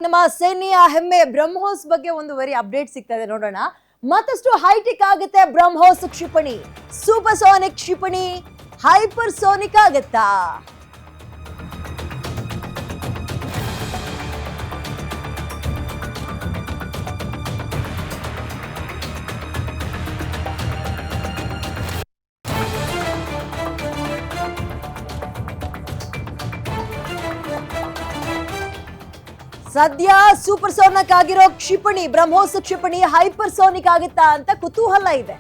ನಮ್ಮ ಸೇನೆಯ ಹೆಮ್ಮೆ ಬ್ರಹ್ಮೋಸ್ ಬಗ್ಗೆ ಒಂದು ವೆರಿ ಅಪ್ಡೇಟ್ ಸಿಗ್ತಾ ಇದೆ, ನೋಡೋಣ. ಮತ್ತಷ್ಟು ಹೈಟೆಕ್ ಆಗುತ್ತೆ ಬ್ರಹ್ಮೋಸ್ ಕ್ಷಿಪಣಿ. ಸೂಪರ್ಸೋನಿಕ್ ಕ್ಷಿಪಣಿ ಹೈಪರ್ಸೋನಿಕ್ ಆಗುತ್ತಾ? ಸದ್ಯ ಸೂಪರ್ಸೋನಿಕ್ ಆಗಿರೋ ಕ್ಷಿಪಣಿ ಬ್ರಹ್ಮೋಸ್ ಕ್ಷಿಪಣಿ ಹೈಪರ್ಸೋನಿಕ್ ಆಗುತ್ತಾ ಅಂತ ಕುತೂಹಲ ಇದೆ.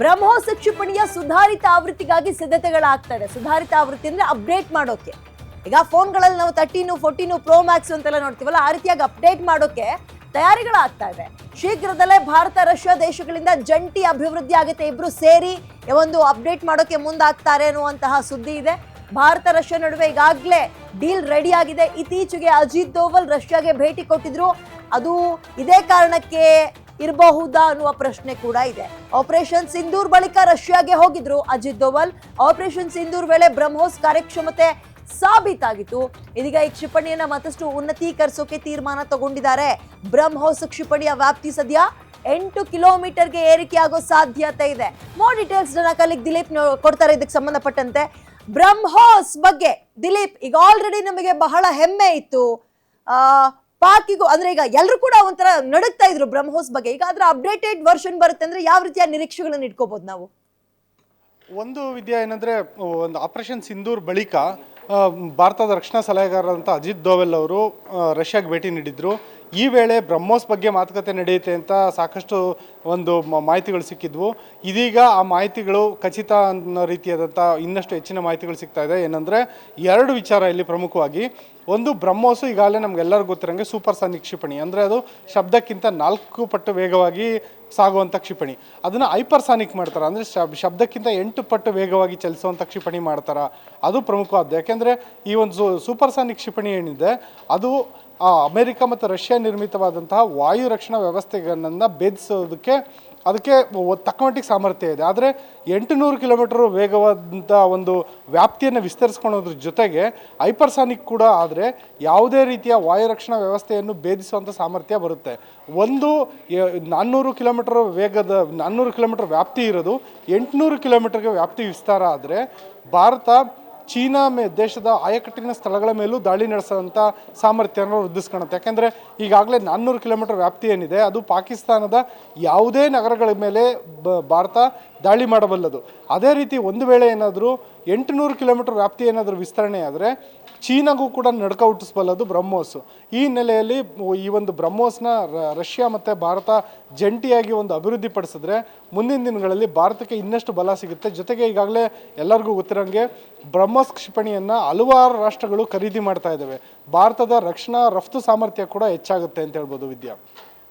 ಬ್ರಹ್ಮೋಸ್ ಕ್ಷಿಪಣಿಯ ಸುಧಾರಿತ ಆವೃತ್ತಿಗಾಗಿ ಸಿದ್ಧತೆಗಳಾಗ್ತಾ ಇದೆ. ಸುಧಾರಿತ ಆವೃತ್ತಿ ಅಂದ್ರೆ ಅಪ್ಡೇಟ್ ಮಾಡೋಕೆ. ಈಗ ಫೋನ್ಗಳಲ್ಲಿ ನಾವು 13, 14 ಪ್ರೋ ಮ್ಯಾಕ್ಸ್ ಅಂತೆಲ್ಲ ನೋಡ್ತೀವಲ್ಲ, ಆ ರೀತಿಯಾಗಿ ಅಪ್ಡೇಟ್ ಮಾಡೋಕೆ ತಯಾರಿಗಳಾಗ್ತಾ ಇದೆ. ಶೀಘ್ರದಲ್ಲೇ ಭಾರತ ರಷ್ಯಾ ದೇಶಗಳಿಂದ ಜಂಟಿ ಅಭಿವೃದ್ಧಿ ಆಗುತ್ತೆ. ಇಬ್ರು ಸೇರಿ ಒಂದು ಅಪ್ಡೇಟ್ ಮಾಡೋಕೆ ಮುಂದಾಗ್ತಾರೆ ಅನ್ನುವಂತಹ ಸುದ್ದಿ ಇದೆ. ಭಾರತ ರಷ್ಯಾ ನಡುವೆ ಈಗಾಗಲೇ ಡೀಲ್ ರೆಡಿ ಆಗಿದೆ. ಇತ್ತೀಚೆಗೆ ಅಜಿತ್ ದೋವಲ್ ರಷ್ಯಾಗೆ ಭೇಟಿ ಕೊಟ್ಟಿದ್ರು. ಅದು ಇದೇ ಕಾರಣಕ್ಕೆ ಇರಬಹುದಾ ಅನ್ನುವ ಪ್ರಶ್ನೆ ಕೂಡ ಇದೆ. ಆಪರೇಷನ್ ಸಿಂಧೂರ್ ಬಳಿಕ ರಷ್ಯಾಗೆ ಹೋಗಿದ್ರು ಅಜಿತ್ ದೋವಲ್. ಆಪರೇಷನ್ ಸಿಂಧೂರ್ ವೇಳೆ ಬ್ರಹ್ಮೋಸ್ ಕಾರ್ಯಕ್ಷಮತೆ ಸಾಬೀತಾಗಿತ್ತು. ಇದೀಗ ಈ ಕ್ಷಿಪಣಿಯನ್ನ ಮತ್ತಷ್ಟು ಉನ್ನತೀಕರಿಸೋಕೆ ತೀರ್ಮಾನ ತಗೊಂಡಿದ್ದಾರೆ. ಬ್ರಹ್ಮೋಸ್ ಕ್ಷಿಪಣಿಯ ವ್ಯಾಪ್ತಿ ಸದ್ಯ 8 ಕಿಲೋಮೀಟರ್ಗೆ ಏರಿಕೆಯಾಗೋ ಸಾಧ್ಯತೆ ಇದೆ. ಮೋರ್ ಡೀಟೇಲ್ಸ್ ನನ್ನ ಕಲಿಗ್ ದಿಲೀಪ್ ಕೊಡ್ತಾರೆ ಇದಕ್ಕೆ ಸಂಬಂಧಪಟ್ಟಂತೆ. ಬ್ರಹ್ಮೋಸ್ ಬಗ್ಗೆ ದಿಲೀಪ್, ಈಗ ಆಲ್ರೆಡಿ ನಮಗೆ ಬಹಳ ಹೆಮ್ಮೆ ಇತ್ತು. ಪಾಕಿಗೂ ಅಂದ್ರೆ ಈಗ ಎಲ್ಲರೂ ಕೂಡ ಒಂಥರ ನಡುಗ್ತಾ ಇದ್ರು ಬ್ರಹ್ಮೋಸ್ ಬಗ್ಗೆ. ಈಗ ಅದರ ಅಪ್ಡೇಟೆಡ್ ವರ್ಷನ್ ಬರುತ್ತೆ ಅಂದ್ರೆ ಯಾವ ರೀತಿಯ ನಿರೀಕ್ಷೆಗಳನ್ನ ಇಟ್ಕೋಬಹುದು ನಾವು? ಒಂದು ವಿದ್ಯೆ ಏನಂದ್ರೆ, ಒಂದು ಆಪರೇಷನ್ ಸಿಂಧೂರ್ ಬಳಿಕ ಭಾರತದ ರಕ್ಷಣಾ ಸಲಹೆಗಾರರಂತ ಅಜಿತ್ ದೋವಲ್ ಅವರು ರಷ್ಯಾಗೆ ಭೇಟಿ ನೀಡಿದ್ರು. ಈ ವೇಳೆ ಬ್ರಹ್ಮೋಸ್ ಬಗ್ಗೆ ಮಾತುಕತೆ ನಡೆಯುತ್ತೆ ಅಂತ ಸಾಕಷ್ಟು ಒಂದು ಮಾಹಿತಿಗಳು ಸಿಕ್ಕಿದ್ವು. ಇದೀಗ ಆ ಮಾಹಿತಿಗಳು ಖಚಿತ ಅನ್ನೋ ರೀತಿಯಾದಂಥ ಇನ್ನಷ್ಟು ಹೆಚ್ಚಿನ ಮಾಹಿತಿಗಳು ಸಿಗ್ತಾ ಇದೆ. ಏನಂದರೆ, ಎರಡು ವಿಚಾರ ಇಲ್ಲಿ ಪ್ರಮುಖವಾಗಿ. ಒಂದು, ಬ್ರಹ್ಮೋಸು ಈಗಾಗಲೇ ನಮಗೆಲ್ಲರಿಗೂ ಗೊತ್ತಿರೋಂಗೆ ಸೂಪರ್ಸಾನಿಕ್ ಕ್ಷಿಪಣಿ, ಅಂದರೆ ಅದು ಶಬ್ದಕ್ಕಿಂತ 4 ಪಟ್ಟು ವೇಗವಾಗಿ ಸಾಗುವಂಥ ಕ್ಷಿಪಣಿ. ಅದನ್ನು ಹೈಪರ್ಸಾನಿಕ್ ಮಾಡ್ತಾರೆ, ಅಂದರೆ ಶಬ್ದಕ್ಕಿಂತ 8 ಪಟ್ಟು ವೇಗವಾಗಿ ಚಲಿಸುವಂಥ ಕ್ಷಿಪಣಿ ಮಾಡ್ತಾರೆ. ಅದು ಪ್ರಮುಖವಾದ್ದು. ಯಾಕೆಂದರೆ ಈ ಒಂದು ಸೂಪರ್ಸಾನಿಕ್ ಕ್ಷಿಪಣಿ ಏನಿದೆ ಅದು ಅಮೆರಿಕ ಮತ್ತು ರಷ್ಯಾ ನಿರ್ಮಿತವಾದಂತಹ ವಾಯು ರಕ್ಷಣಾ ವ್ಯವಸ್ಥೆಗಳನ್ನು ಭೇದಿಸೋದಕ್ಕೆ ಅದಕ್ಕೆ ತಕ್ಕಮಟ್ಟಿಗೆ ಸಾಮರ್ಥ್ಯ ಇದೆ. ಆದರೆ 800 ಕಿಲೋಮೀಟರ್ ವೇಗವಾದ ಒಂದು ವ್ಯಾಪ್ತಿಯನ್ನು ವಿಸ್ತರಿಸ್ಕೊಳ್ಳೋದ್ರ ಜೊತೆಗೆ ಹೈಪರ್ಸಾನಿಕ್ ಕೂಡ ಆದರೆ ಯಾವುದೇ ರೀತಿಯ ವಾಯು ರಕ್ಷಣಾ ವ್ಯವಸ್ಥೆಯನ್ನು ಭೇದಿಸುವಂಥ ಸಾಮರ್ಥ್ಯ ಬರುತ್ತೆ. ಒಂದು 400 ಕಿಲೋಮೀಟರ್ ವ್ಯಾಪ್ತಿ ಇರೋದು 800 ಕಿಲೋಮೀಟರ್ಗೆ ವ್ಯಾಪ್ತಿ ವಿಸ್ತಾರ ಆದರೆ ಭಾರತ ಚೀನಾ ದೇಶದ ಆಯಕಟ್ಟಿನ ಸ್ಥಳಗಳ ಮೇಲೂ ದಾಳಿ ನಡೆಸುವಂಥ ಸಾಮರ್ಥ್ಯವನ್ನು ವೃದ್ಧಿಸ್ಕೊಳುತ್ತೆ. ಯಾಕೆಂದರೆ ಈಗಾಗಲೇ 400 ಕಿಲೋಮೀಟರ್ ವ್ಯಾಪ್ತಿ ಏನಿದೆ ಅದು ಪಾಕಿಸ್ತಾನದ ಯಾವುದೇ ನಗರಗಳ ಮೇಲೆ ಭಾರತ ದಾಳಿ ಮಾಡಬಲ್ಲದು. ಅದೇ ರೀತಿ ಒಂದು ವೇಳೆ ಏನಾದರೂ 800 ಕಿಲೋಮೀಟರ್ ವ್ಯಾಪ್ತಿ ಏನಾದರೂ ವಿಸ್ತರಣೆ ಆದರೆ ಚೀನಾಗೂ ಕೂಡ ನಡುಕ ಹುಟ್ಟಿಸಬಲ್ಲದು ಬ್ರಹ್ಮೋಸ್. ಈ ಹಿನ್ನೆಲೆಯಲ್ಲಿ ಈ ಒಂದು ಬ್ರಹ್ಮೋಸ್ನ ರಷ್ಯಾ ಮತ್ತು ಭಾರತ ಜಂಟಿಯಾಗಿ ಒಂದು ಅಭಿವೃದ್ಧಿ ಪಡಿಸಿದ್ರೆ ಮುಂದಿನ ದಿನಗಳಲ್ಲಿ ಭಾರತಕ್ಕೆ ಇನ್ನಷ್ಟು ಬಲ ಸಿಗುತ್ತೆ. ಜೊತೆಗೆ ಈಗಾಗಲೇ ಎಲ್ಲರಿಗೂ ಗೊತ್ತಿರೋಂಗೆ ಬ್ರಹ್ಮೋಸ್ ಕ್ಷಿಪಣಿಯನ್ನು ಹಲವಾರು ರಾಷ್ಟ್ರಗಳು ಖರೀದಿ ಮಾಡ್ತಾ ಇದ್ದಾವೆ. ಭಾರತದ ರಕ್ಷಣಾ ರಫ್ತು ಸಾಮರ್ಥ್ಯ ಕೂಡ ಹೆಚ್ಚಾಗುತ್ತೆ ಅಂತ ಹೇಳ್ಬೋದು ವಿದ್ಯಾ.